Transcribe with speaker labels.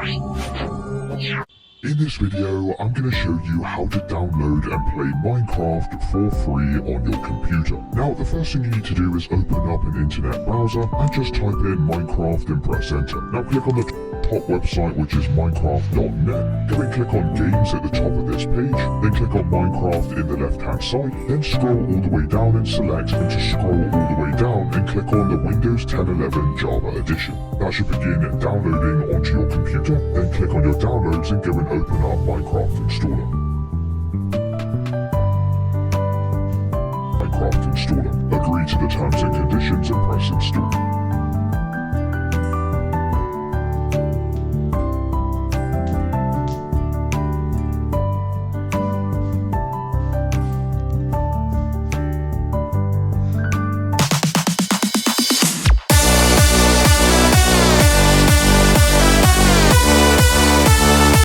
Speaker 1: In this video, I'm going to show you how to download and play Minecraft for free on your computer. Now, the first thing you need to do is open up an internet browser and just type in Minecraft and press enter. Now click on the top website, which is minecraft.net. Go and click on games at the top of this page, then click on Minecraft in the left hand side, then scroll all the way down and select, and to scroll all the way down and click on the Windows 10/11 Java Edition. That should begin downloading onto your computer, then click on your downloads and go and open up Minecraft Installer. Minecraft Installer. Agree to the terms and conditions and press install.